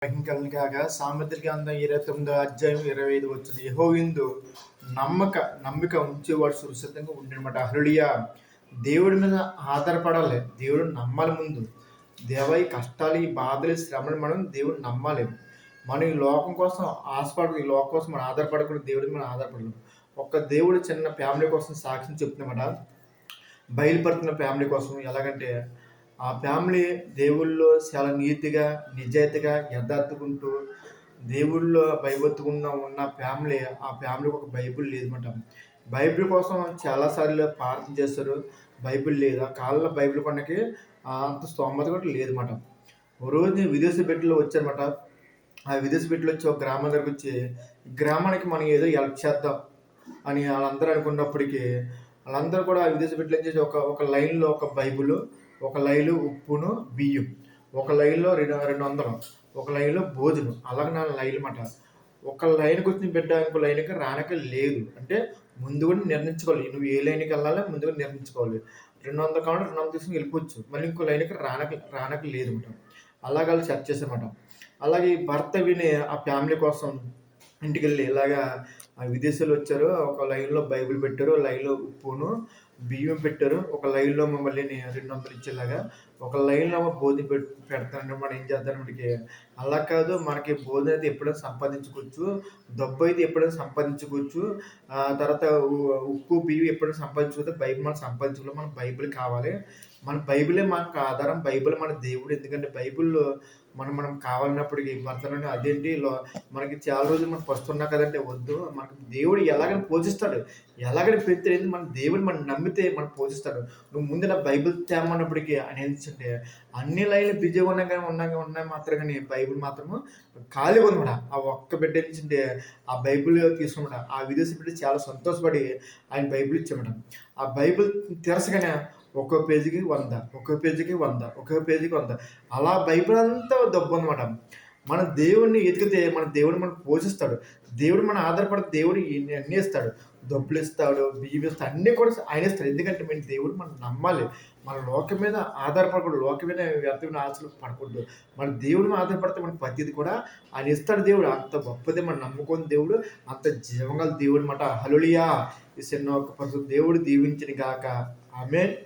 మహిమకలను కాగా సామెతల గ్రంథం 29 అధ్యాయం 25 వచ్చింది. యెహోవాయందు నమ్మిక ఉంచేవాడు సురక్షితంగా ఉండనమాట. హల్లెలూయా. దేవుడి మీద ఆధారపడాలి, దేవుడు నమ్మాలి. ముందు ఈ కష్టాలు, ఈ బాధలు, ఈ శ్రమలు మనం దేవుడు నమ్మాలి. మనం ఈ లోకం కోసం ఆశపడదు, ఈ లోకం కోసం మనం ఆధారపడకూడదు, దేవుడి మీద ఆధారపడలేదు. ఒక్క దేవుడు చిన్న ఫ్యామిలీ కోసం సాక్ష్యం చెప్తున్నమాట. బయలుపడుతున్న ఫ్యామిలీ కోసం. ఎలాగంటే ఆ ఫ్యామిలీ దేవుళ్ళో చాలా నీతిగా, నిజాయితీగా, యథార్థకుంటూ దేవుళ్ళో భయభక్తిగా ఉన్న ఫ్యామిలీ. ఆ ఫ్యామిలీకి ఒక బైబిల్ లేదన్నమాట. బైబిల్ కోసం చాలాసార్లు ప్రార్థన చేస్తారు. బైబిల్ లేదు. ఆ కాలంలో బైబిల్ కొనకి అంత స్తోమత కూడా లేదన్నమాట. ఓ రోజు విదేశీ బిడ్డలు వచ్చారన్నమాట. ఆ విదేశీ బిడ్డలు వచ్చి ఒక గ్రామం దగ్గరికి వచ్చి, గ్రామానికి మనం ఏదో హెల్ప్ చేద్దాం అని వాళ్ళందరూ అనుకున్నప్పటికీ, వాళ్ళందరూ కూడా విదేశీ బిడ్డలు ఏం చేసి ఒక లైన్లో ఒక బైబిల్, ఒక లైన్లో ఉప్పును బియ్యం, ఒక లైన్లో 200, ఒక లైన్లో భోజనం, అలాగే 4 లైన్లు మాట. ఒక లైన్కి వచ్చిన బిడ్డ ఇంకో లైన్కి రానక లేదు. అంటే ముందు కూడా నిర్ణయించుకోవాలి, నువ్వు ఏ లైన్కి వెళ్ళాలో ముందుగా నిర్ణయించుకోవాలి. 200 కావాలి, 200 తీసుకుని వెళ్ళిపోవచ్చు. మళ్ళీ ఇంకో లైన్కి రానక లేదు అనమాట. అలాగే వాళ్ళు సెర్చ్ చేశారన్నమాట. అలాగే ఈ భర్త విని ఆ ఫ్యామిలీ కోసం ఇంటికెళ్ళి ఇలాగా విదేశాలు వచ్చారు, ఒక లైన్లో బైబిల్ పెట్టారు, లైన్లో ఉప్పును బియ్యం పెట్టారు, ఒక లైన్లో మమ్మల్ని 200 ఇచ్చేలాగా, ఒక లైన్లో భోజనం పెడతానంటే మనం ఏం చేద్దానికి. అలా కాదు, మనకి భోజనం అయితే ఎప్పుడైనా సంపాదించుకోవచ్చు, డబ్బు అయితే ఎప్పుడైనా సంపాదించుకోవచ్చు, తర్వాత ఉప్పు బియ్యం ఎప్పుడైనా సంపాదించుకోవచ్చు. బైబిల్ మనం సంపాదించుకోవాలి, మన బైబిల్ కావాలి. మన బైబిలే మనకు ఆధారం, బైబిల్ మన దేవుడు. ఎందుకంటే బైబిల్లో మనం కావాలన్నప్పటికీ భర్తలను అదేంటి మనకి చాలా రోజులు మనం పస్తున్నా కదంటే వద్దు, మనకు దేవుడు ఎలాగైనా పోషిస్తాడు, ఎలాగైనా పెడితే మన దేవుడు మనం నమ్మితే మనం పోషిస్తాడు. నువ్వు ముందు నా బైబిల్ తేమన్నప్పటికీ అని ఏంటంటే అన్ని లైన్లు బిజీగా ఉన్నాయి మాత్రం, కానీ బైబిల్ మాత్రము ఖాళీగా ఉందన్నమాట. ఆ ఒక్క బిడ్డ ఏంటంటే ఆ బైబిల్ తీసుకున్నమాట. ఆ విదేశీ బిడ్డ చాలా సంతోషపడి ఆయన బైబిల్ ఇచ్చామట. ఆ బైబిల్ తెరసగానే ఒక్కో పేజీకి 100, ఒక్కో పేజీకి 100, ఒక్కో పేజీకి 100, అలా బైబిల్ అంతా డబ్బు అనమాట. మన దేవుడిని ఎతికితే మన దేవుడు మనం పోషిస్తాడు. దేవుడు మన ఆధారపడితే దేవుడు అన్నీ ఇస్తాడు. డబ్బులు ఇస్తాడు, బియ్యం ఇస్తాడు, అన్నీ కూడా ఆయన ఇస్తాడు. ఎందుకంటే మన దేవుడు మనం నమ్మాలి. మన లోకం మీద ఆధారపడకూడదు, లోకం మీద వ్యర్థమైన ఆశలు పడకూడదు. మన దేవుడి మీద ఆధారపడితే మన ప్రతిది కూడా ఆయన ఇస్తాడు. దేవుడు అంత గొప్పదే మనం నమ్ముకున్న దేవుడు, అంత జీవంగల దేవుడు అనమాట. హల్లెలూయా. ఈ చిన్న ఒక దేవుడు దీవించిన గాక. ఆమేన్.